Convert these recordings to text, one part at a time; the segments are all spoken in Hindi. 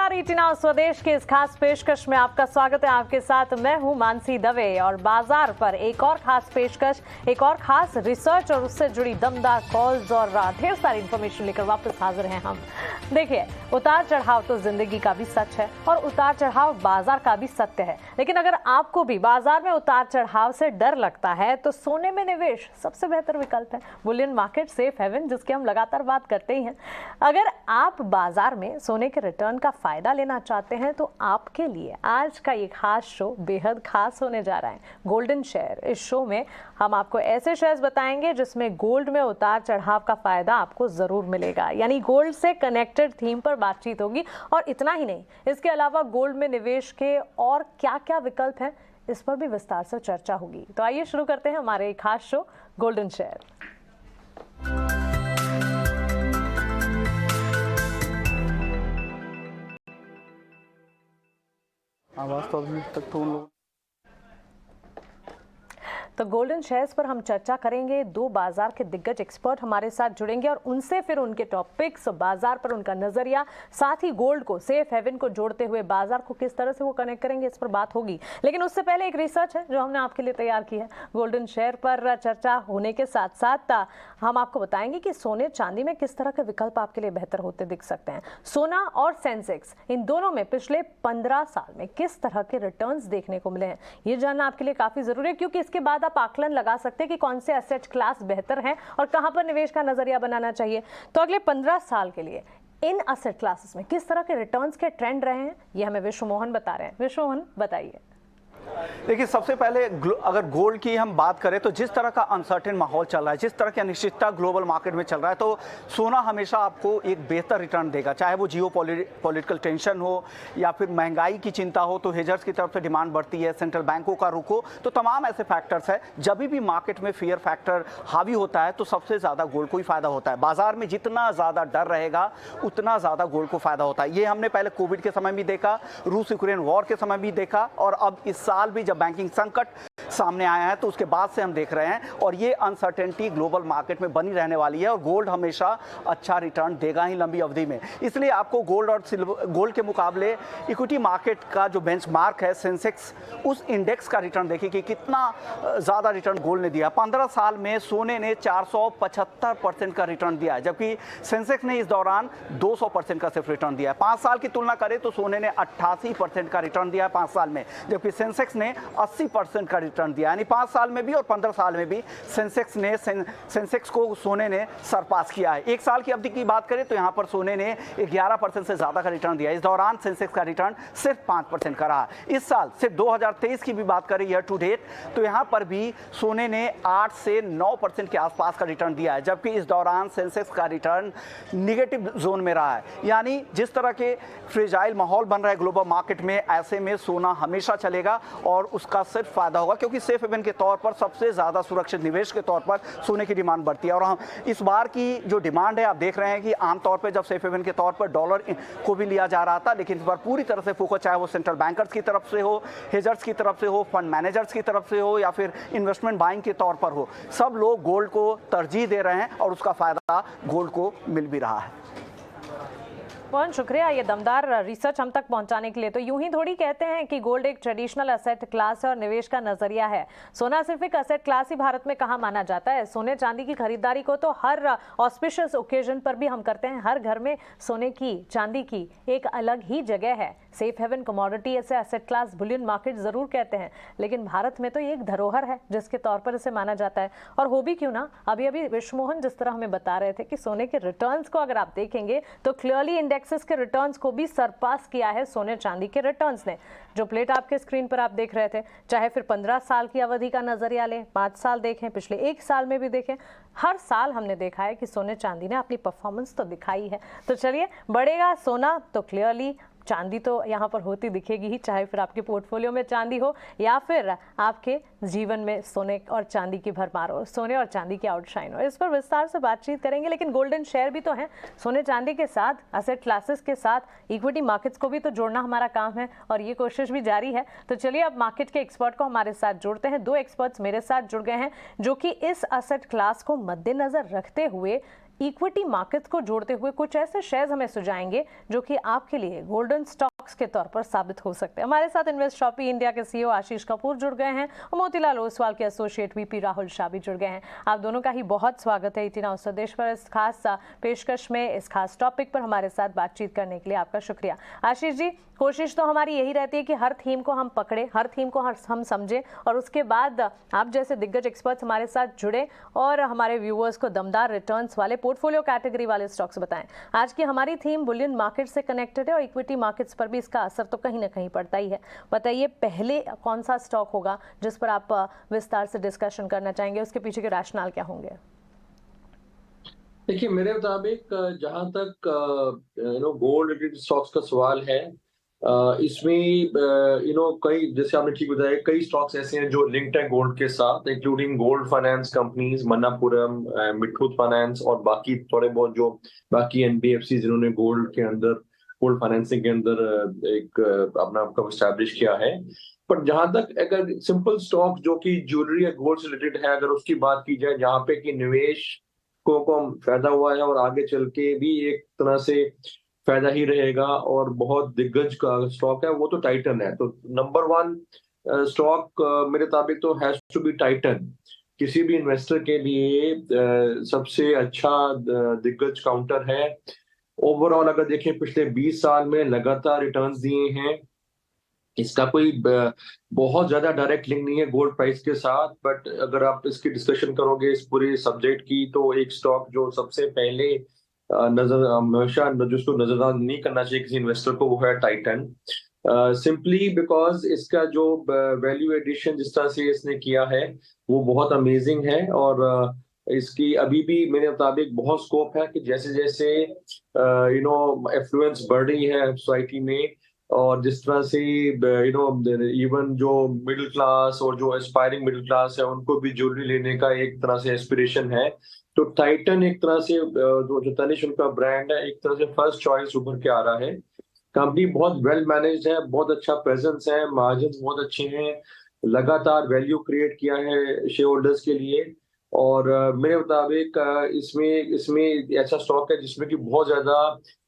नमस्कार, ईटी नाउ स्वदेश के इस खास पेशकश में आपका स्वागत है। आपके साथ मैं हूं मानसी दवे और बाजार पर एक और खास पेशकश, एक और खास रिसर्च और उससे जुड़ी दमदार कॉल्स और ढेर सारी इंफॉर्मेशन लेकर वापस हाजिर हैं हम। देखिए, उतार चढ़ाव तो जिंदगी का भी सच है और उतार चढ़ाव बाजार का भी सत्य है। लेकिन अगर आपको भी बाजार में उतार चढ़ाव से डर लगता है तो सोने में निवेश सबसे बेहतर विकल्प है। बुलियन मार्केट सेफ हेवन, जिसकी हम लगातार बात करते ही हैं। अगर आप बाजार में सोने के रिटर्न का फायदा लेना चाहते हैं तो आपके लिए आज का ये खास शो बेहद खास होने जा रहा है, गोल्डन शेयर। इस शो में हम आपको ऐसे शेयर्स बताएंगे जिसमें गोल्ड में उतार चढ़ाव का फायदा आपको जरूर मिलेगा। यानी गोल्ड से कनेक्टेड थीम पर बातचीत होगी। और इतना ही नहीं, इसके अलावा गोल्ड में निवेश के और क्या क्या विकल्प हैं, इस पर भी विस्तार से चर्चा होगी। तो आइए शुरू करते हैं हमारे खास शो गोल्डन शेयर। आवाज तो अभी तक तो उन लोग तो गोल्डन शेयर्स पर हम चर्चा करेंगे। दो बाजार के दिग्गज एक्सपर्ट हमारे साथ जुड़ेंगे और उनसे फिर उनके टॉपिक्स, बाजार पर उनका नजरिया, साथ ही गोल्ड को, सेफ हेवन को जोड़ते हुए बाजार को किस तरह से वो कनेक्ट करेंगे, इस पर बात होगी। लेकिन उससे पहले एक रिसर्च है जो हमने आपके लिए तैयार की है। गोल्डन शेयर पर चर्चा होने के साथ साथ हम आपको बताएंगे कि सोने चांदी में किस तरह के विकल्प आपके लिए बेहतर होते दिख सकते हैं। सोना और सेंसेक्स, इन दोनों में पिछले 15 साल में किस तरह के रिटर्न्स देखने को मिले हैं, ये जानना आपके लिए काफी जरूरी है, क्योंकि इसके बाद आप आकलन लगा सकते हैं कि कौन से एसेट क्लास बेहतर हैं और कहां पर निवेश का नजरिया बनाना चाहिए। तो अगले 15 साल के लिए इन एसेट क्लासेस में किस तरह के रिटर्न्स के ट्रेंड रहे हैं, ये हमें विश्व मोहन बता रहे हैं। विश्व मोहन, बताइए। देखिए, सबसे पहले अगर गोल्ड की हम बात करें तो जिस तरह का अनसर्टेन माहौल चल रहा है, जिस तरह की अनिश्चितता ग्लोबल मार्केट में चल रहा है, तो सोना हमेशा आपको एक बेहतर रिटर्न देगा। चाहे वो जियो पॉलिटिकल टेंशन हो या फिर महंगाई की चिंता हो, तो हेजर्स की तरफ से डिमांड बढ़ती है, सेंट्रल बैंकों का रुख हो, तो तमाम ऐसे फैक्टर्स है। जब भी मार्केट में फियर फैक्टर हावी होता है तो सबसे ज़्यादा गोल्ड को ही फायदा होता है। बाजार में जितना ज़्यादा डर रहेगा उतना ज़्यादा गोल्ड को फायदा होता है। ये हमने पहले कोविड के समय भी देखा, रूस यूक्रेन वॉर के समय भी देखा, और अब इस साल भी जब बैंकिंग संकट सामने आया है तो उसके बाद से हम देख रहे हैं। और ये अनसर्टेनिटी ग्लोबल मार्केट में बनी रहने वाली है और गोल्ड हमेशा अच्छा रिटर्न देगा ही लंबी अवधि में। इसलिए आपको गोल्ड और गोल्ड के मुकाबले इक्विटी मार्केट का जो बेंचमार्क है सेंसेक्स, उस इंडेक्स का रिटर्न देखिए कि कितना ज़्यादा रिटर्न गोल्ड ने दिया। 15 साल में सोने ने 475% का रिटर्न दिया है, जबकि सेंसेक्स ने इस दौरान 200% का सिर्फ रिटर्न दिया है। 5 साल की तुलना करें तो सोने ने 88% का रिटर्न दिया है 5 साल में, जबकि सेंसेक्स ने 80% का रिटर्न दिया। यानी 5 साल में भी और 15 साल में भी सेंसेक्स को सोने ने सरपास किया है। एक साल की अवधि की बात करें तो यहाँ पर सोने ने 11% से ज़्यादा का रिटर्न दिया। इस दौरान सेंसेक्स का रिटर्न सिर्फ 5% का रहा। इस साल सिर्फ 2023 की भी बात करें ईयर टू डेट, तो यहाँ पर भी सोने ने 8 से 9% के आसपास का रिटर्न दिया है, जबकि इस दौरान सेंसेक्स का रिटर्न निगेटिव जोन में रहा है। यानी जिस तरह के फ्रेजाइल माहौल बन रहा है ग्लोबल मार्केट में, ऐसे में सोना हमेशा चलेगा और उसका सिर्फ फायदा होगा, क्योंकि सेफ हेवन के तौर पर सबसे ज़्यादा सुरक्षित निवेश के तौर पर सोने की डिमांड बढ़ती है। और हम इस बार की जो डिमांड है, आप देख रहे हैं कि आमतौर पर जब सेफ हेवन के तौर पर डॉलर को भी लिया जा रहा था, लेकिन इस बार पूरी तरह से फोकस, चाहे वो सेंट्रल बैंकर्स की तरफ से हो, हेजर्स की तरफ से हो, फंड मैनेजर्स की तरफ से हो या फिर इन्वेस्टमेंट बाइंग के तौर पर हो, सब लोग गोल्ड को तरजीह दे रहे हैं और उसका फायदा गोल्ड को मिल भी रहा है। बहुत शुक्रिया ये दमदार रिसर्च हम तक पहुंचाने के लिए। तो यूं ही थोड़ी कहते हैं कि गोल्ड एक ट्रेडिशनल एसेट क्लास है और निवेश का नजरिया है। सोना सिर्फ एक एसेट क्लास ही भारत में कहाँ माना जाता है। सोने चांदी की खरीदारी को तो हर ऑस्पिशियस ओकेजन पर भी हम करते हैं। हर घर में सोने की, चांदी की एक अलग ही जगह है। सेफ हेवन कमोडिटी ऐसे एसेट क्लास बुलियन मार्केट जरूर कहते हैं, लेकिन भारत में तो ये एक धरोहर है जिसके तौर पर इसे माना जाता है। और हो भी क्यों ना, अभी अभी विश्व मोहन जिस तरह हमें बता रहे थे कि सोने के रिटर्न्स को अगर आप देखेंगे तो क्लियरली इंडेक्सेस के रिटर्न्स को भी सरपास किया है सोने चांदी के रिटर्न्स ने। जो प्लेट आपके स्क्रीन पर आप देख रहे थे, चाहे फिर 15 साल की अवधि का नजरिया लें, 5 साल देखें, पिछले 1 साल में भी देखें, हर साल हमने देखा है कि सोने चांदी ने अपनी परफॉर्मेंस तो दिखाई है। तो चलिए, बढ़ेगा सोना तो क्लियरली चांदी तो यहाँ पर होती दिखेगी ही, चाहे फिर आपके पोर्टफोलियो में चांदी हो या फिर आपके जीवन में सोने और चांदी की भरमार हो, सोने और चांदी की आउटशाइन हो। इस पर विस्तार से बातचीत करेंगे। लेकिन गोल्डन शेयर भी तो है, सोने चांदी के साथ एसेट क्लासेस के साथ इक्विटी मार्केट्स को भी तो जोड़ना हमारा काम है और ये कोशिश भी जारी है। तो चलिए अब मार्केट के एक्सपर्ट को हमारे साथ जोड़ते हैं। 2 एक्सपर्ट्स मेरे साथ जुड़ गए हैं जो कि इस एसेट क्लास को मद्देनजर रखते हुए इक्विटी मार्केट्स को जोड़ते हुए कुछ ऐसे शेयर्स हमें सुझाएंगे जो कि आपके लिए गोल्डन स्टॉक्स के तौर पर साबित हो सकते हैं। हमारे साथ इन्वेस्ट शॉपी इंडिया के सीईओ आशीष कपूर जुड़ गए हैं और मोतीलाल ओसवाल के एसोसिएट वीपी राहुल शाह भी जुड़ गए हैं। आप दोनों का ही बहुत स्वागत है 18 आवर्स स्वदेश पर। इस खास पेशकश में, इस खास टॉपिक पर हमारे साथ बातचीत करने के लिए आपका शुक्रिया। आशीष जी, कोशिश तो हमारी यही रहती है कि हर थीम को हम पकड़े, हर थीम को हम समझें और उसके बाद आप जैसे दिग्गज एक्सपर्ट्स हमारे साथ जुड़े और हमारे व्यूअर्स को दमदार रिटर्न्स वाले पोर्टफोलियो कैटेगरी वाले स्टॉक्स बताएं। आज की हमारी थीम बुलियन मार्केट से कनेक्टेड है और इक्विटी मार्केट्स पर भी इसका असर तो कहीं ना कहीं पड़ता ही है। बताइए, पहले कौन सा स्टॉक होगा जिस पर आप विस्तार से डिस्कशन करना चाहेंगे, उसके पीछे के रैशनल क्या होंगे? देखिए, मेरे मुताबिक जहां तक गोल्ड रिलेटेड स्टॉक्स का सवाल है, इसमें कई, जैसे आपने ठीक बताया, कई स्टॉक्स ऐसे हैं जो लिंक्ड है गोल्ड के साथ, including gold finance companies, Manappuram, Muthoot finance और बाकी थोड़े बहुत जो बाकी एनबीएफसी जिन्होंने गोल्ड के अंदर, गोल्ड फाइनेंसिंग के अंदर एक अपना आपका एस्टैब्लिश किया है। पर जहां तक अगर सिंपल स्टॉक जो कि ज्वेलरी या गोल्ड से रिलेटेड है, अगर उसकी बात की जाए, जहां पे कि निवेश को फायदा हुआ है और आगे चल के भी एक तरह से फायदा ही रहेगा और बहुत दिग्गज का स्टॉक है, वो तो टाइटन है। तो नंबर 1 स्टॉक मेरे मुताबिक तो हैज टू बी टाइटन। किसी भी इन्वेस्टर के लिए सबसे अच्छा दिग्गज काउंटर है। ओवरऑल अगर देखें, पिछले 20 साल में लगातार रिटर्न्स दिए हैं। इसका कोई बहुत ज्यादा डायरेक्ट लिंक नहीं है गोल्ड प्राइस के साथ, बट अगर आप इसकी डिस्कशन करोगे इस पूरे सब्जेक्ट की, तो एक स्टॉक जो सबसे पहले नजर हमेशा जिसको नजरअंदाज नहीं करना चाहिए किसी इन्वेस्टर को, वो है टाइटन। सिंपली बिकॉज इसका जो वैल्यू एडिशन जिस तरह से इसने किया है वो बहुत अमेजिंग है और इसकी अभी भी मेरे मुताबिक बहुत स्कोप है कि जैसे जैसे एफ्लुएंस बढ़ रही है सोसाइटी में और जिस तरह से इवन जो मिडिल क्लास और जो एस्पायरिंग मिडिल क्लास है उनको भी ज्वेलरी लेने का एक तरह से एस्पिरेशन है, तो टाइटन एक तरह से जो तनिष्क उनका ब्रांड है, एक तरह से फर्स्ट चॉइस उभर के आ रहा है। कंपनी बहुत वेल मैनेज्ड है, बहुत अच्छा प्रेजेंस है, मार्जिन बहुत अच्छे हैं, लगातार वैल्यू क्रिएट किया है शेयर होल्डर्स के लिए। और मेरे मुताबिक इसमें ऐसा स्टॉक है जिसमें कि बहुत ज्यादा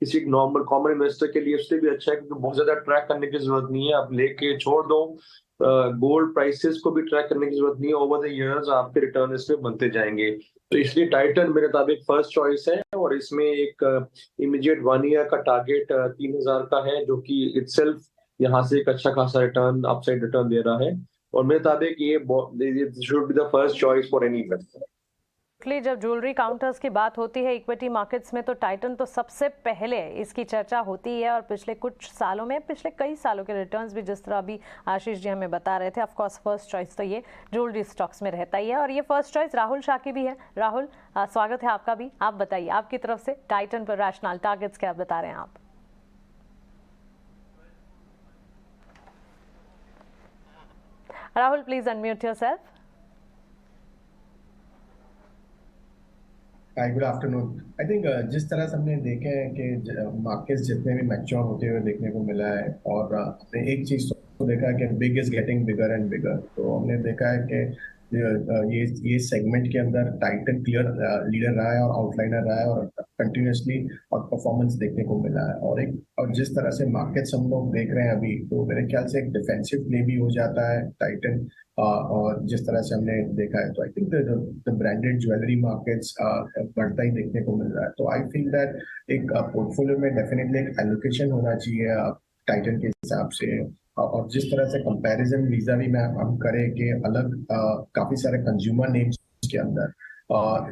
किसी नॉर्मल कॉमन इन्वेस्टर के लिए उससे भी अच्छा है, क्योंकि बहुत ज्यादा ट्रैक करने की जरूरत नहीं है। आप लेके छोड़ दो, गोल्ड प्राइसेस को भी ट्रैक करने की जरूरत नहीं है। ओवर द इयर्स आपके रिटर्न इसमें बनते जाएंगे, तो इसलिए टाइटन मेरे मुताबिक फर्स्ट चॉइस है। और इसमें एक इमीडिएट 1 ईयर का टारगेट 3000 का है, जो कि इटसेल्फ यहाँ से एक अच्छा खासा रिटर्न, अपसाइड रिटर्न दे रहा है। और मेरे मुताबिक ये should be the first choice for any investor. जब ज्वेलरी काउंटर्स की बात होती है इक्विटी मार्केट्स में, तो टाइटन तो सबसे पहले इसकी चर्चा होती है और पिछले कुछ सालों में, पिछले कई सालों के रिटर्न्स भी जिस तरह अभी आशीष जी हमें बता रहे थे, ऑफ कोर्स फर्स्ट चॉइस तो ये ज्वेलरी स्टॉक्स में रहता ही है और ये फर्स्ट चॉइस राहुल शाह की भी है। राहुल, स्वागत है आपका भी। आप बताइए, आपकी तरफ से टाइटन पर रैशनल टारगेट्स क्या बता रहे हैं आप? Rahul, please unmute yourself. Hi, good afternoon. I think जिस तरह से हमने देखे हैं कि मार्केट्स जितने भी मैच्योर होते हुए देखने को मिला है, और हमने एक चीज तो देखा है कि big is getting bigger and bigger. तो हमने देखा है कि ये सेगमेंट के अंदर टाइटन क्लियर लीडर रहा है और आउटलाइनर रहा है और कंटिन्यूसली और परफॉर्मेंस देखने को मिला है। और जिस तरह से मार्केट्स हम लोग देख रहे हैं अभी, तो मेरे ख्याल से एक डिफेंसिव प्ले भी हो जाता है टाइटन। और जिस तरह से हमने देखा है, तो I think the branded jewellery markets बढ़ता ही देखने को मिल रहा है। तो आई फील दैट एक पोर्टफोलियो में डेफिनेटली एक एलोकेशन होना चाहिए टाइटन के हिसाब से। और जिस तरह से कंपैरिजन वीजा भी में हम करें कि अलग काफी सारे कंज्यूमर नेम्स के अंदर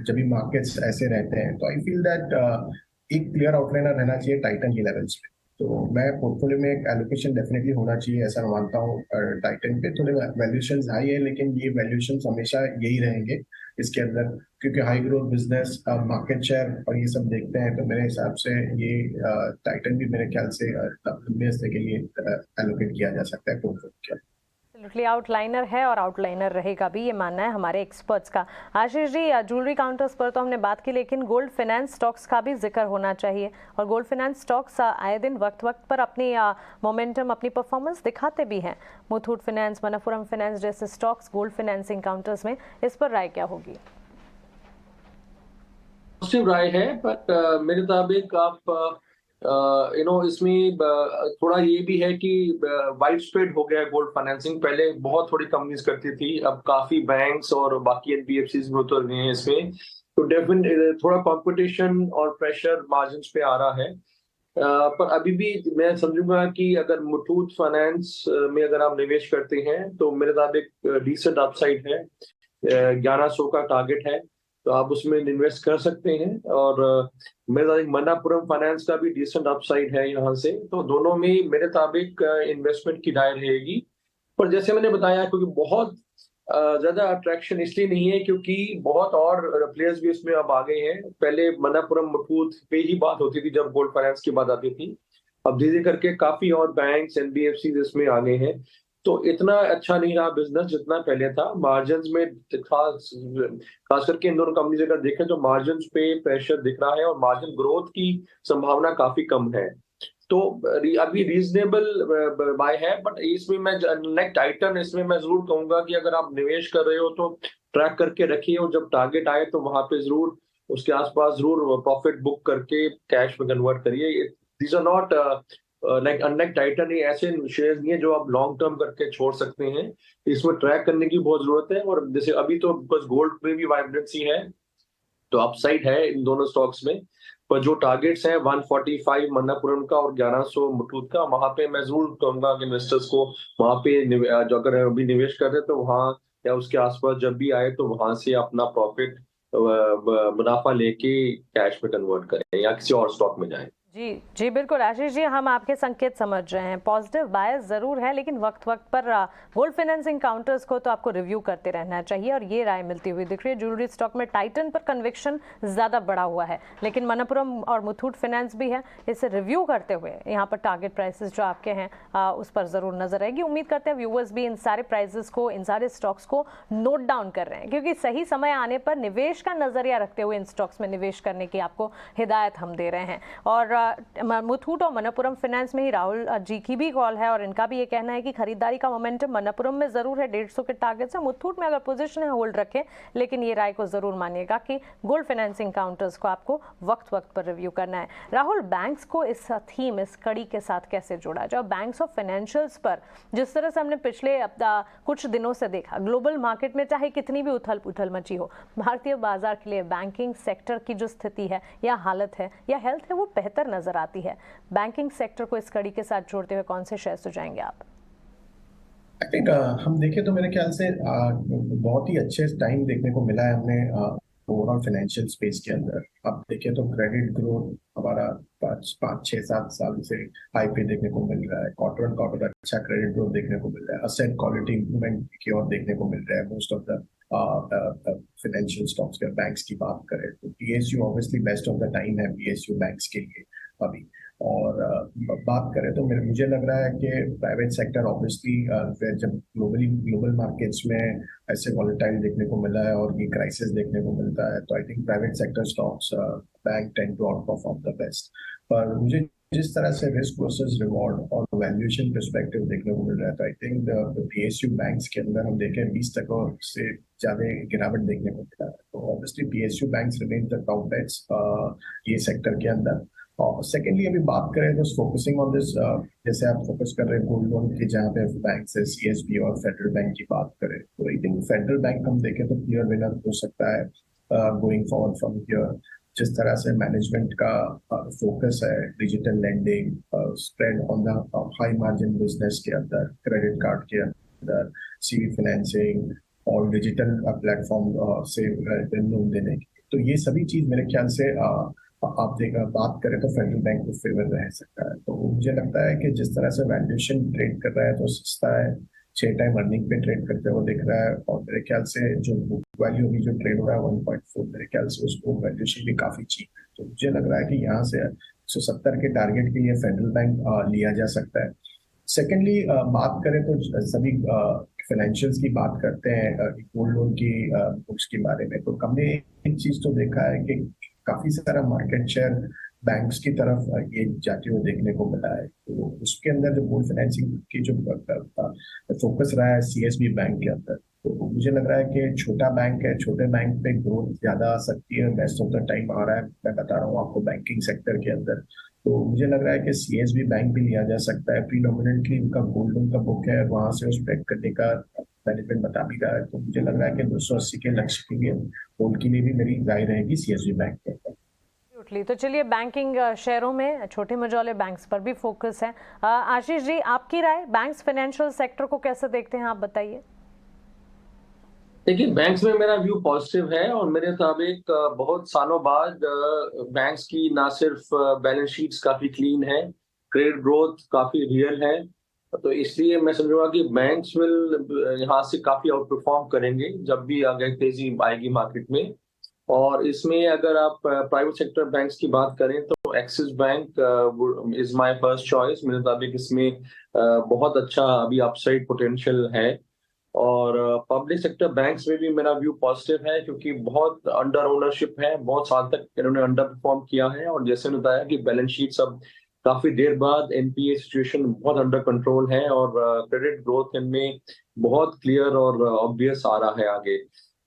जब भी मार्केट्स ऐसे रहते हैं, तो आई फील दैट एक क्लियर आउटलाइनर रहना चाहिए टाइटन के लेवल्स पे। तो मैं पोर्टफोलियो में एक एलोकेशन डेफिनेटली होना चाहिए, ऐसा मानता हूँ। टाइटन पे थोड़े वैल्यूएशंस हाई है, लेकिन ये वैल्यूएशंस हमेशा यही रहेंगे इसके अंदर, क्योंकि high growth business, market share और ये सब देखते हैं। तो मेरे हिसाब से ये टाइटन भी मेरे ख्याल से लंबे अरसे के लिए एलोकेट किया जा सकता है पोर्टफोलियो के। एब्सोल्युटली आउटलाइनर है और आउटलाइनर रहेगा भी, ये मानना है हमारे एक्सपर्ट्स का। आशीष जी, ज्वेलरी काउंटर्स पर तो हमने बात की, लेकिन गोल्ड फाइनेंस स्टॉक्स का भी जिक्र होना चाहिए और गोल्ड फाइनेंस स्टॉक्स आए दिन वक्त वक्त पर अपनी मोमेंटम, अपनी परफॉर्मेंस दिखाते भी हैं। मुथूट फाइनेंस, मन्नापुरम फाइनेंस जैसे स्टॉक्स गोल्ड फाइनेंसिंग काउंटर्स में, इस पर राय क्या होगी? पॉजिटिव राय है, बट मेरे मुताबिक आप इसमें थोड़ा ये भी है कि वाइड स्प्रेड हो गया है गोल्ड फाइनेंसिंग। पहले बहुत थोड़ी कंपनीज करती थी, अब काफी बैंक्स और बाकी एनबीएफसीज भी उतर गए हैं इसमें। तो डेफिनेट थोड़ा कंपटीशन और प्रेशर मार्जिन्स पे आ रहा है। पर अभी भी मैं समझूंगा कि अगर मुथूट फाइनेंस में अगर आप निवेश करते हैं तो मेरे मुताबिक डिसेंट अपसाइड है। 1100 का टारगेट है, तो आप उसमें इन्वेस्ट कर सकते हैं। और मेरे मुताबिक मन्नापुरम फाइनेंस का भी डिसेंट अपसाइड है यहाँ से। तो दोनों में मेरे मुताबिक इन्वेस्टमेंट की राय रहेगी। पर जैसे मैंने बताया, क्योंकि बहुत ज्यादा अट्रैक्शन इसलिए नहीं है क्योंकि बहुत और प्लेयर्स भी इसमें अब आ गए हैं। पहले मन्नापुरम मुथूट पे ही बात होती थी जब गोल्ड फाइनेंस की बात आती थी। अब धीरे धीरे करके काफी और बैंक्स एनबीएफसी इसमें आ गए हैं। तो इतना अच्छा नहीं रहा बिजनेस जितना पहले था। मार्जिन में खास करके इन दोनों कंपनीज अगर देखें तो मार्जिन पे प्रेशर दिख रहा है और मार्जिन ग्रोथ की संभावना काफी कम है। तो अभी रीजनेबल बाय है, बट इसमें मैं लाइक टाइटन, इसमें मैं जरूर कहूंगा कि अगर आप निवेश कर रहे हो तो ट्रैक करके रखिए और जब टारगेट आए तो वहां पे जरूर उसके आसपास जरूर प्रॉफिट बुक करके कैश में कन्वर्ट करिए। These are not like unlike Titan, ये ऐसे शेयर्स नहीं है जो आप लॉन्ग टर्म करके छोड़ सकते हैं। इसमें ट्रैक करने की बहुत जरूरत है। और जैसे अभी तो बिकॉज गोल्ड में भी वाइब्रेंसी है तो अपसाइड है इन दोनों स्टॉक्स में। पर जो टारगेट्स हैं 145 मन्नापुरम का और 1100 मुथूट का, वहां पे मैं जरूर कहूंगा कि इन्वेस्टर्स को वहां पे जो अगर अभी निवेश कर रहे हैं तो वहां या उसके आसपास जब भी आए तो वहां से अपना प्रॉफिट मुनाफा लेके कैश में कन्वर्ट करें या किसी और स्टॉक में जाएं। जी जी बिल्कुल आशीष जी, हम आपके संकेत समझ रहे हैं। पॉजिटिव बायस ज़रूर है, लेकिन वक्त वक्त पर गोल्ड फाइनेंसिंग काउंटर्स को तो आपको रिव्यू करते रहना चाहिए और ये राय मिलती हुई दिख रही है। ज्वेलरी स्टॉक में टाइटन पर कन्विक्शन ज़्यादा बढ़ा हुआ है, लेकिन मन्नापुरम और मुथूट फाइनेंस भी है। इसे रिव्यू करते हुए यहाँ पर टारगेट प्राइसेस जो आपके हैं उस पर ज़रूर नजर रहेगी। उम्मीद करते हैं व्यूअर्स भी इन सारे प्राइजेस को, इन सारे स्टॉक्स को नोट डाउन कर रहे हैं, क्योंकि सही समय आने पर निवेश का नजरिया रखते हुए इन स्टॉक्स में निवेश करने की आपको हिदायत हम दे रहे हैं। और मुथूट और मन्नापुरम फाइनेंस में ही राहुल जी की भी कॉल है और इनका भी ये कहना है कि खरीदारी का मोमेंटम मन्नापुरम में जरूर है, 150 के टारगेट से। मुथूट में अगर पोजीशन है होल्ड रखें, लेकिन ये राय को जरूर मानिएगा कि गोल्ड फाइनेंसिंग काउंटर्स को आपको वक्त वक्त पर रिव्यू करना है। राहुल, बैंक्स को इस थीम, इस कड़ी के साथ कैसे जोड़ा जाए? बैंक्स और फाइनेंशियल्स पर जिस तरह से हमने पिछले कुछ दिनों से देखा, ग्लोबल मार्केट में चाहे कितनी भी उथल पुथल मची हो, भारतीय बाजार के लिए बैंकिंग सेक्टर की जो स्थिति है या हालत है या हेल्थ है वो बेहतर नजर आती है। बैंकिंग सेक्टर को इस कड़ी के साथ जोड़ते हुए कौन से शेयर सुझाएंगे आप? आई थिंक हम देखें तो मेरे ख्याल से बहुत ही अच्छे टाइम देखने को मिला है हमने ओवरऑल फाइनेंशियल स्पेस के अंदर। आप देखें तो क्रेडिट ग्रोथ हमारा 5-6-7 साल से हाई पे देखने को मिल रहा है। क्वार्टर ऑन क्वार्टर अच्छा क्रेडिट ग्रोथ देखने को मिल रहा है। असेट क्वालिटी इंप्रूवमेंट की ओर देखने को मिल रहा है। Most of the financial stocks के बैंक्स की बात करें तो PSU obviously best of the time है पीएसयू बैंक्स के लिए अभी। और बात करें तो मुझे लग रहा है कि प्राइवेट सेक्टर ऑब्वियसली जब ग्लोबल मार्केट्स में ऐसे वॉलेटाइल देखने को मिला है और ये क्राइसिस देखने को मिलता है, तो I think private sector stocks bank tend to outperform the best. पर मुझे जिस तरह से रिस्क वर्सेस रिवॉर्ड और वैल्यूएशन पर्सपेक्टिव देखने को मिल रहा है, तो आई थिंक पीएसयू बैंक्स के अंदर हम देखें 20% से ज्यादा गिरावट देखने को मिला है। तो obviously PSU banks remain the top bets ये सेक्टर के अंदर। और सेकेंडली अभी बात करें तो फोकसिंग ऑन दिस, जैसे आप फोकस कर रहे हैं गोल्ड लोन की, जहाँ पे बैंक से सीएसबी और फेडरल बैंक की बात करें तो आई थिंक फेडरल बैंक हम देखें तो क्लियर विनर हो सकता है गोइंग फॉरवर्ड फ्रॉम हियर। जिस तरह से मैनेजमेंट का फोकस है digital lending, spread on the high margin business के अंदर, क्रेडिट कार्ड के अंदर, सीवी फाइनेंसिंग और डिजिटल प्लेटफॉर्म से लोन देने की, तो ये सभी चीज मेरे ख्याल से आप बात करें तो फेडरल बैंक को फेवर रह सकता है। तो मुझे लगता है कि जिस तरह से वैल्यूएशन ट्रेड कर रहा है तो सस्ता है, 6 टाइम अर्निंग पे ट्रेड करते हुए दिख रहा है। और मेरे ख्याल से जो बुक वैल्यू अभी जो ट्रेड हो रहा है 1.4, मेरे ख्याल से उसको वैल्यूएशन भी काफी चीप है। तो मुझे लग रहा है कि यहाँ से 170 के टारगेट के लिए फेडरल बैंक लिया जा सकता है। सेकेंडली बात करें तो सभी फाइनेंशियल्स की बात करते हैं गोल्ड लोन की बुक्स के बारे में, तो हमने एक चीज तो देखा है कि काफी सारा मार्केट शेयर बैंक्स की तरफ ये जाते हुए देखने को मिला है। तो उसके अंदर जो गोल्ड फाइनेंसिंग की जो फोकस रहा है सीएसबी बैंक के अंदर, तो मुझे लग रहा है कि छोटा बैंक है, छोटे बैंक पे ग्रोथ ज्यादा आ सकती है, बेस्ट ऑफ द टाइम आ रहा है, मैं बता रहा हूँ आपको बैंकिंग सेक्टर के अंदर। तो मुझे लग रहा है कि सीएसबी बैंक भी लिया जा सकता है, प्रीडोमिनेंटली उनका गोल्ड लोन का बुक है, वहां से उस पे करने का बेनिफिट बता भी रहा है। तो मुझे लग रहा है कि 280 के लक्ष्य के लिए उनके लिए भी मेरी राय रहेगी सीएसबी बैंक के अंदर। तो चलिए बैंकिंग शेयरों में छोटे मझोले बैंक्स पर भी फोकस है। आशीष जी, आपकी राय, बैंक्स फाइनेंशियल सेक्टर को कैसे देखते हैं, आप बताइए। देखिए, बैंक्स में मेरा व्यू पॉजिटिव है और मेरे मुताबिक बहुत सालों बाद बैंक्स की ना सिर्फ बैलेंस शीट्स काफी क्लीन है, क्रेडिट ग्रोथ काफी रियल है, तो इसलिए मैं समझूंगा कि बैंक्स विल यहाँ से काफी आउट परफॉर्म करेंगे जब भी आगे तेजी आएगी मार्केट में। और इसमें अगर आप प्राइवेट सेक्टर बैंक्स की बात करें तो axis bank is my first choice. मेरे मुताबिक इसमें बहुत अच्छा अभी अपसाइड पोटेंशियल है। और पब्लिक सेक्टर बैंक्स में भी मेरा व्यू पॉजिटिव है क्योंकि बहुत अंडर ओनरशिप है, बहुत साल तक इन्होंने अंडर परफॉर्म किया है और जैसे ने बताया कि बैलेंस शीट सब काफी देर बाद एनपीए सिचुएशन बहुत अंडर कंट्रोल है और क्रेडिट ग्रोथ इनमें बहुत क्लियर और ऑब्वियस आ रहा है आगे।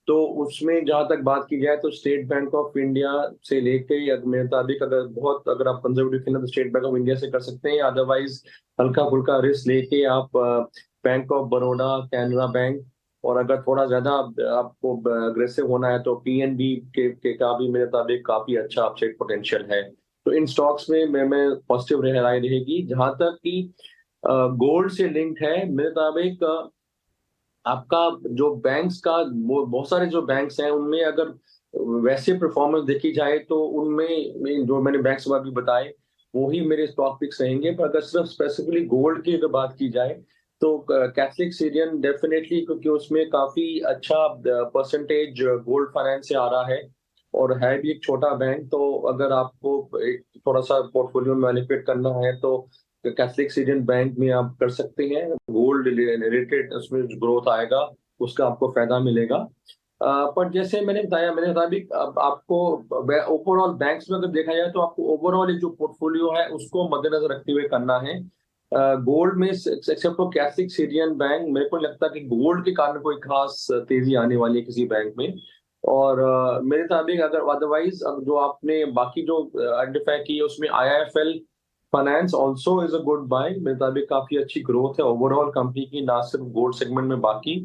तो उसमें जहां तक बात की जाए तो स्टेट बैंक ऑफ इंडिया से लेके मेरे मुताबिक अगर आप कंजर्वेटिव खेलना तो स्टेट बैंक ऑफ इंडिया से कर सकते हैं, अदरवाइज हल्का फुल्का रिस्क लेके आप bank of Baroda, Canara bank, और अगर थोड़ा ज्यादा आपको अग्रेसिव होना है तो पीएनबी के का भी मेरे मुताबिक काफी अच्छा अपसाइड पोटेंशियल है। तो इन स्टॉक्स में मैं पॉजिटिव राय रहेगी। जहां तक कि गोल्ड से लिंक्ड है, मेरे मुताबिक आपका जो बैंक्स का बहुत सारे जो बैंक्स हैं उनमें अगर वैसे परफॉर्मेंस देखी जाए तो उनमें जो मैंने बैंक्स अभी बताए वो ही मेरे स्टॉक पिक्स रहेंगे। पर अगर सिर्फ स्पेसिफिकली गोल्ड की अगर बात की जाए तो कैथलिक सीरियन डेफिनेटली, क्योंकि उसमें काफी अच्छा परसेंटेज गोल्ड फाइनेंस से आ रहा है और है भी एक छोटा बैंक। तो अगर आपको एक थोड़ा सा पोर्टफोलियो में मैनिपुलेट करना है तो कैथलिक सीरियन बैंक में आप कर सकते हैं। गोल्ड रिलेटेड उसमें ग्रोथ आएगा, उसका आपको फायदा मिलेगा। पर जैसे मैंने बताया, मेरे मुताबिक अब आपको ओवरऑल बैंक्स में अगर देखा जाए तो आपको ओवरऑल जो पोर्टफोलियो है उसको मद्देनजर रखते हुए करना है। गोल्ड में except for Catholic Syrian bank मेरे को नहीं लगता कि गोल्ड के कारण कोई खास तेजी आने वाली है किसी बैंक में। और मेरे मुताबिक अगर अदरवाइज जो आपने बाकी जो आइडेंटिफाई की है उसमें IIFL finance also is a good buy. मेरे मुताबिक काफी अच्छी ग्रोथ है ओवरऑल कंपनी की, ना सिर्फ गोल्ड सेगमेंट में बाकी।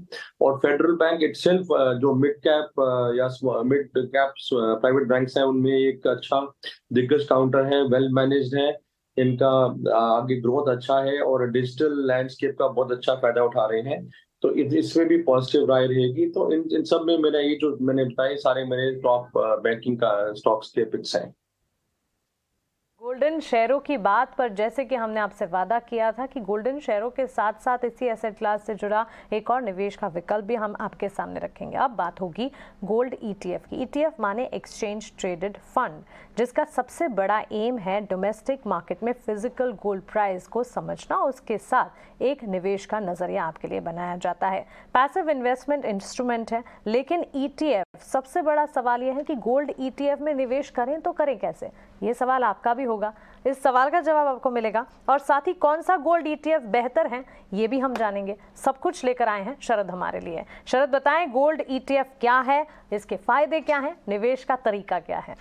और फेडरल बैंक इटसेल्फ जो मिड कैप या मिड कैप प्राइवेट बैंक्स हैं उनमें एक अच्छा दिग्गज काउंटर है, वेल मैनेज्ड है, इनका आगे ग्रोथ अच्छा है और डिजिटल लैंडस्केप का बहुत अच्छा फायदा उठा रहे हैं। तो इसमें भी पॉजिटिव राय रहेगी। तो इन सब में मेरा ये जो मैंने बताए सारे मेरे टॉप बैंकिंग का स्टॉक्स के पिक्स हैं। गोल्डन शेयरों की बात पर जैसे कि हमने आपसे वादा किया था कि गोल्डन शेयरों के साथ साथ इसी एसेट क्लास से जुड़ा एक और निवेश का विकल्प भी हम आपके सामने रखेंगे। अब बात होगी गोल्ड ईटीएफ की। ईटीएफ माने एक्सचेंज ट्रेडेड फंड, जिसका सबसे बड़ा एम है डोमेस्टिक मार्केट में फिजिकल गोल्ड प्राइस को समझना, उसके साथ एक निवेश का नजरिया आपके लिए बनाया जाता है। पैसिव इन्वेस्टमेंट इंस्ट्रूमेंट है, लेकिन ईटीएफ, सबसे बड़ा सवाल यह है कि गोल्ड ईटीएफ में निवेश करें तो करें कैसे। ये सवाल आपका भी होगा, इस सवाल का जवाब आपको मिलेगा और साथ ही कौन सा गोल्ड ईटीएफ बेहतर है ये भी हम जानेंगे। सब कुछ लेकर आए हैं शरद हमारे लिए। शरद, बताएं गोल्ड ईटीएफ क्या है, इसके फायदे क्या हैं, निवेश का तरीका क्या है।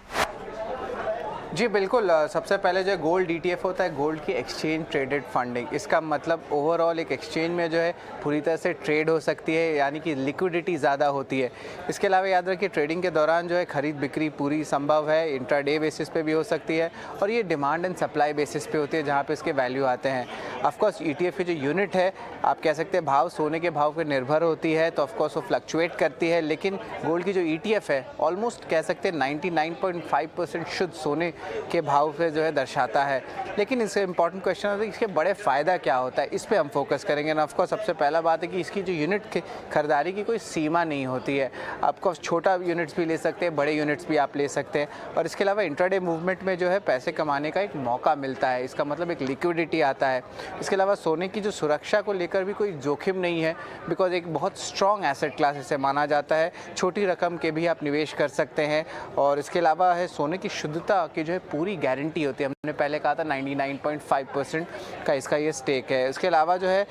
जी बिल्कुल, सबसे पहले जो गोल्ड ईटीएफ होता है गोल्ड की एक्सचेंज ट्रेडेड फंडिंग। इसका मतलब ओवरऑल एक एक्सचेंज में जो है पूरी तरह से ट्रेड हो सकती है, यानी कि लिक्विडिटी ज़्यादा होती है। इसके अलावा याद रखिए ट्रेडिंग के दौरान जो है खरीद बिक्री पूरी संभव है, इंट्राडे बेसिस पे भी हो सकती है और ये डिमांड एंड सप्लाई बेसिस पे होती है जहाँ पे इसके वैल्यू आते हैं। ऑफकोर्स ईटीएफ की जो यूनिट है आप कह सकते हैं भाव सोने के भाव पर निर्भर होती है, तो ऑफकोर्स वो फ्लक्चुएट करती है, लेकिन गोल्ड की जो ईटीएफ है ऑलमोस्ट कह सकते हैं 99.5% शुद्ध सोने के भाव पे जो है दर्शाता है। लेकिन इससे इंपॉर्टेंट क्वेश्चन होता है इसके बड़े फ़ायदा क्या होता है, इस पे हम फोकस करेंगे ना। ऑफकोर्स सबसे पहला बात है कि इसकी जो यूनिट की खरीदारी की कोई सीमा नहीं होती है। आपको छोटा यूनिट्स भी ले सकते हैं, बड़े यूनिट्स भी आप ले सकते हैं और इसके अलावा इंट्राडे मूवमेंट में जो है पैसे कमाने का एक मौका मिलता है, इसका मतलब एक लिक्विडिटी आता है। इसके अलावा सोने की जो सुरक्षा को लेकर भी कोई जोखिम नहीं है, बिकॉज एक बहुत स्ट्रॉन्ग एसेट क्लास इसे माना जाता है। छोटी रकम के भी आप निवेश कर सकते हैं और इसके अलावा है सोने की शुद्धता की जो है पूरी गारंटी होती है। हमने पहले कहा था 99.5% का इसका ये स्टेक है। उसके अलावा जो है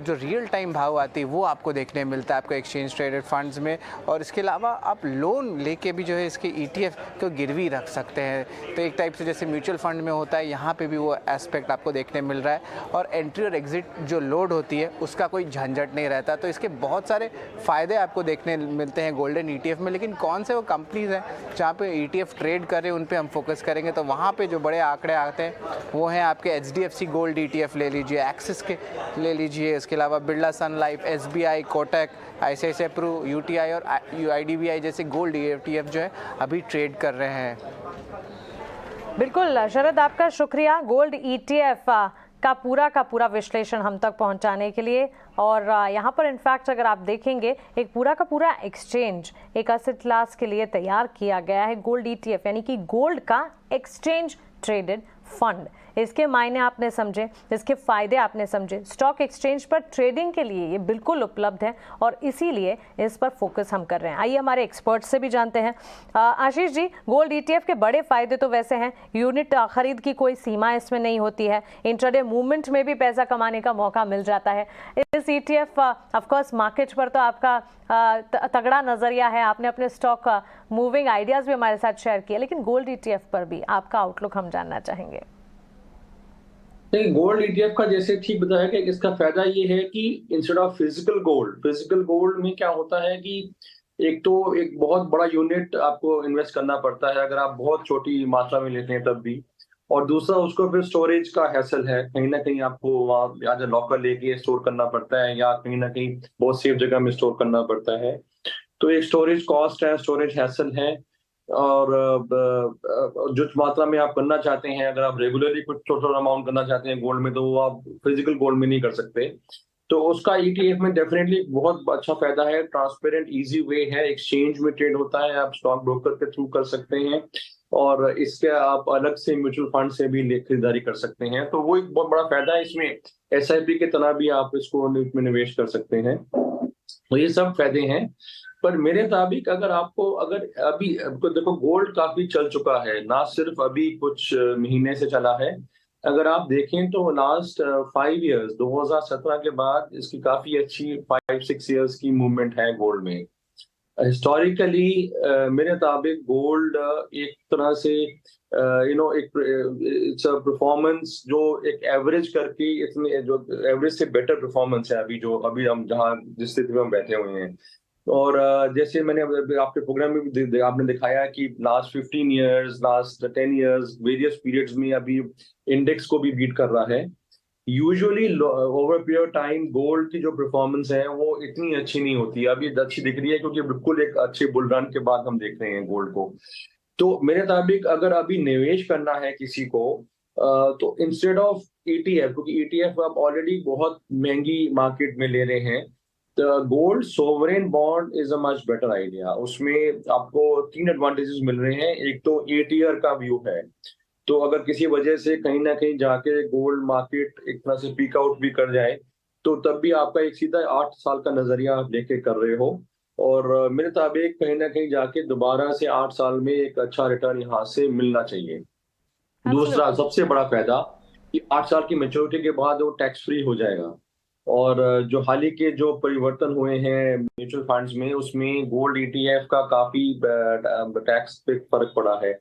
जो रियल टाइम भाव आती है वो आपको देखने मिलता है आपको एक्सचेंज ट्रेडेड फंड्स में। और इसके अलावा आप लोन लेके भी जो है इसके ETF को गिरवी रख सकते हैं। तो एक टाइप से जैसे म्यूचुअल फंड में होता है, यहाँ पे भी वो एस्पेक्ट आपको देखने मिल रहा है। और एंट्री और एग्जिट जो लोड होती है उसका कोई झंझट नहीं रहता। तो इसके बहुत सारे फ़ायदे आपको देखने मिलते हैं गोल्डन ETF में। लेकिन कौन से वो कंपनीज़ हैं जहाँ पे ETF ट्रेड कर रहे हैं उन पे हम फोकस करेंगे। तो वहाँ पे जो बड़े आंकड़े आते हैं वो हैं आपके HDFC गोल्ड ETF ले लीजिए, एक्सिस के ले लीजिए, इसके अलावा Birla sun life, SBI, Kotak, ICICI Pru, UTI और IDBI जैसे गोल्ड ETF जो है अभी ट्रेड कर रहे हैं। बिल्कुल शरद, आपका शुक्रिया गोल्ड ETF का पूरा विश्लेषण हम तक पहुंचाने के लिए। और यहाँ पर इनफैक्ट अगर आप देखेंगे एक पूरा एक्सचेंज एक एसेट क्लास के लिए तैयार किया गया है, गोल्ड ETF यानी कि गोल्ड का एक्सचेंज ट्रेडेड फंड। इसके मायने आपने समझे, इसके फायदे आपने समझे। स्टॉक एक्सचेंज पर ट्रेडिंग के लिए ये बिल्कुल उपलब्ध है और इसीलिए इस पर फोकस हम कर रहे हैं। आइए हमारे एक्सपर्ट से भी जानते हैं। आशीष जी, गोल्ड ETF के बड़े फायदे तो वैसे हैं, यूनिट खरीद की कोई सीमा इसमें नहीं होती है, इंट्राडे मूवमेंट में भी पैसा कमाने का मौका मिल जाता है। इस ETF ऑफकोर्स मार्केट पर तो आपका तगड़ा नजरिया है, आपने अपने स्टॉक मूविंग आइडियाज भी हमारे साथ शेयर किए, लेकिन गोल्ड ETF पर भी आपका आउटलुक हम जानना चाहेंगे। नहीं, गोल्ड ETF का जैसे ठीक बताया कि इसका फायदा ये है कि इंस्टेड ऑफ फिजिकल गोल्ड में क्या होता है कि एक तो एक बहुत बड़ा यूनिट आपको इन्वेस्ट करना पड़ता है अगर आप बहुत छोटी मात्रा में लेते हैं तब भी। और दूसरा उसको फिर स्टोरेज का हैसल है, कहीं ना कहीं आपको वहाँ या लॉकर लेके स्टोर करना पड़ता है या कहीं ना कहीं बहुत सेफ जगह में स्टोर करना पड़ता है। तो एक स्टोरेज कॉस्ट है, स्टोरेज हैसल है। और जो मात्रा में आप करना चाहते हैं, अगर आप रेगुलरली कुछ छोटा अमाउंट करना चाहते हैं गोल्ड में तो वो आप फिजिकल गोल्ड में नहीं कर सकते। तो उसका ETF में डेफिनेटली बहुत अच्छा फायदा है, ट्रांसपेरेंट इजी वे है, एक्सचेंज में ट्रेड होता है, आप स्टॉक ब्रोकर के थ्रू कर सकते हैं और इसके आप अलग से म्यूचुअल फंड से भी खरीदारी कर सकते हैं। तो वो एक बहुत बड़ा फायदा है। इसमें SIP के तरह भी आप इसको निवेश कर सकते हैं। तो ये सब फायदे हैं। पर मेरे मुताबिक अगर अभी देखो गोल्ड काफी चल चुका है, ना सिर्फ अभी कुछ महीने से चला है। अगर आप देखें तो लास्ट 5 इयर्स 2017 के बाद इसकी काफी अच्छी 5-6 इयर्स की मूवमेंट है गोल्ड में। हिस्टोरिकली मेरे मुताबिक गोल्ड एक तरह से इट्स अ परफॉर्मेंस जो एक एवरेज करके इसमें जो एवरेज से बेटर परफॉर्मेंस है अभी हम जहाँ जिस स्थिति में हम बैठे हुए हैं। और जैसे मैंने आपके प्रोग्राम में भी आपने दिखाया कि last 15 years, last 10 years various periods में अभी इंडेक्स को भी बीट कर रहा है। Usually over period time gold की जो परफॉर्मेंस है वो इतनी अच्छी नहीं होती। अभी अच्छी दिख रही है क्योंकि बिल्कुल एक अच्छे बुल रन के बाद हम देख रहे हैं गोल्ड को। तो मेरे मुताबिक अगर अभी निवेश करना है किसी को तो इंस्टेड ऑफ ETF, क्योंकि ETF आप ऑलरेडी बहुत महंगी मार्केट में ले रहे हैं, gold sovereign bond is a much better idea. उसमें आपको 3 एडवांटेजेस मिल रहे हैं। एक तो 8 ईयर का व्यू है, तो अगर किसी वजह से कहीं ना कहीं जाके गोल्ड मार्केट एक तरह से पीक आउट भी कर जाए तो तब भी आपका एक सीधा 8 साल का नजरिया आप लेके कर रहे हो। और मेरे मुताबिक कहीं ना कहीं जाके दोबारा से 8 साल में एक अच्छा रिटर्न यहाँ से मिलना चाहिए। दूसरा सबसे बड़ा फायदा कि 8 साल की मैच्योरिटी के बाद वो टैक्स फ्री हो जाएगा। और जो हाल ही के जो परिवर्तन हुए हैं म्यूचुअल फंड्स में उसमें गोल्ड ETF का काफी टैक्स पे फर्क पड़ा है।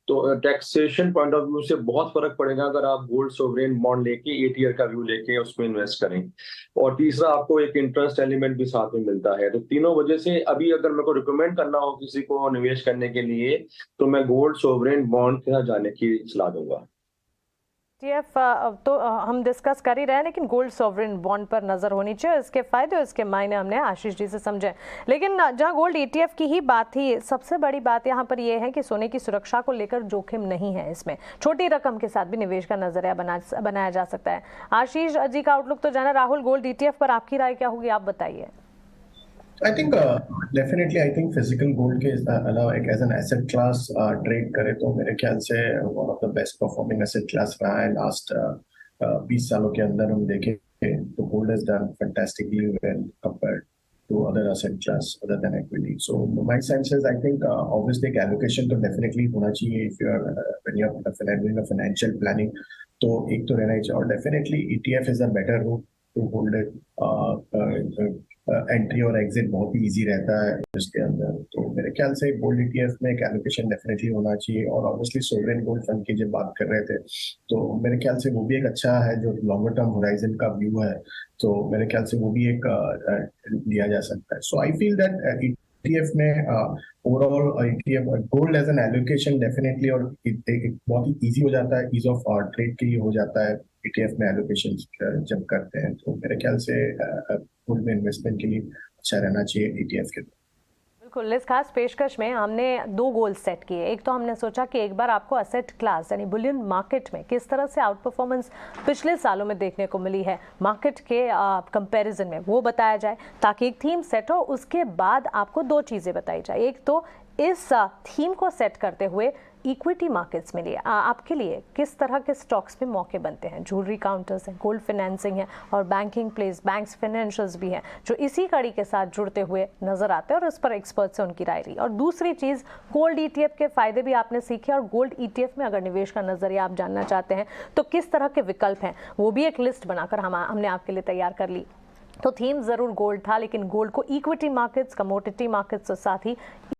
तो टैक्सेशन पॉइंट ऑफ व्यू से बहुत फर्क पड़ेगा अगर आप गोल्ड सोवरेन बॉन्ड लेके 8 ईयर का व्यू लेके उसमें इन्वेस्ट करें। और तीसरा आपको एक इंटरेस्ट एलिमेंट भी साथ में मिलता है। तो तीनों वजह से अभी अगर मेरे को रिकमेंड करना हो किसी को निवेश करने के लिए तो मैं गोल्ड सोवरेन बॉन्ड के साथ जाने की सलाह दूंगा। ETF तो हम डिस्कस कर ही रहे हैं, लेकिन गोल्ड सॉवरेन बॉन्ड पर नजर होनी चाहिए। इसके फायदे और इसके मायने हमने आशीष जी से समझे। लेकिन जहां गोल्ड ETF की ही बात थी, सबसे बड़ी बात यहां पर यह है कि सोने की सुरक्षा को लेकर जोखिम नहीं है। इसमें छोटी रकम के साथ भी निवेश का नजरिया बनाया जा सकता है। आशीष जी का आउटलुक तो जाना। राहुल, गोल्ड ETF पर आपकी राय क्या होगी, आप बताइए। I think definitely I think physical gold के अलावा एक as an asset class trade करे तो मेरे ख्याल से one of the best performing asset class रहा है लास्ट 20 सालों के अंदर। हम देखें तो gold has done fantastically well compared to other asset class other than equity. So my sense is, I think obviously एक allocation तो definitely होना चाहिए if you are when you are doing a financial planning. तो एक तो रहना ही चाहिए, और definitely ETF is a better route to hold it. Entry और एग्जिट बहुत ही इजी रहता है इसके अंदर. तो मेरे ख्याल से गोल्ड ETF में एक एलोकेशन डेफिनेटली होना चाहिए. और ऑब्वियसली सोवरेन गोल्ड फंड की जब बात कर रहे थे, तो मेरे ख्याल से वो भी एक अच्छा है जो लॉन्गर टर्म होराइजन का व्यू है. तो मेरे ख्याल से वो भी एक लिया जा सकता है. So I feel that ETF में overall ETF gold as an allocation definitely, और बहुत ही इजी हो जाता है, ईज ऑफ ट्रेड के लिए हो जाता है ETF में एलोकेशन जब करते हैं. तो मेरे ख्याल से गोल्ड में इन्वेस्टमेंट के लिए अच्छा रहना चाहिए ETF के. बिल्कुल, इस खास पेशकश में हमने 2 गोल सेट किए. एक तो हमने सोचा कि एक बार आपको असेट क्लास यानी बुलियन मार्केट में किस तरह से आउट परफॉर्मेंस पिछले सालों में देखने को मिली है मार्केट के कंपैरिजन में, वो बताया जाए ताकि एक थीम सेट हो. उसके बाद आपको 2 चीज़ें बताई जाए. एक तो इस थीम को सेट करते हुए इक्विटी मार्केट्स में लिए आपके लिए किस तरह के स्टॉक्स में मौके बनते हैं. ज्वेलरी काउंटर्स हैं, गोल्ड फाइनेंसिंग है और बैंकिंग प्लेस, बैंक्स फाइनेंशियल्स भी हैं जो इसी कड़ी के साथ जुड़ते हुए नजर आते हैं और उस पर एक्सपर्ट से उनकी राय ली. और दूसरी चीज़, गोल्ड ETF के फायदे भी आपने सीखे, और गोल्ड ETF में अगर निवेश का नजरिया आप जानना चाहते हैं तो किस तरह के विकल्प हैं वो भी एक लिस्ट बनाकर हमने आपके लिए तैयार कर ली. तो थीम ज़रूर गोल्ड था, लेकिन गोल्ड को इक्विटी मार्केट्स, कमोडिटी मार्केट्स के साथ ही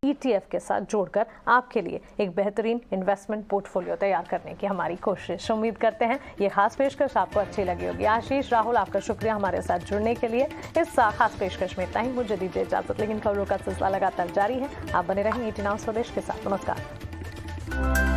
ETF के साथ जोड़कर आपके लिए एक बेहतरीन इन्वेस्टमेंट पोर्टफोलियो तैयार करने की हमारी कोशिश. उम्मीद करते हैं ये खास पेशकश आपको अच्छी लगी होगी. आशीष, राहुल, आपका शुक्रिया हमारे साथ जुड़ने के लिए. इस खास पेशकश में इतना ही. मुझे दीजिए इजाजत, लेकिन खबरों का सिलसिला लगातार जारी है. आप बने रहें 18 स्वदेश के साथ. नमस्कार.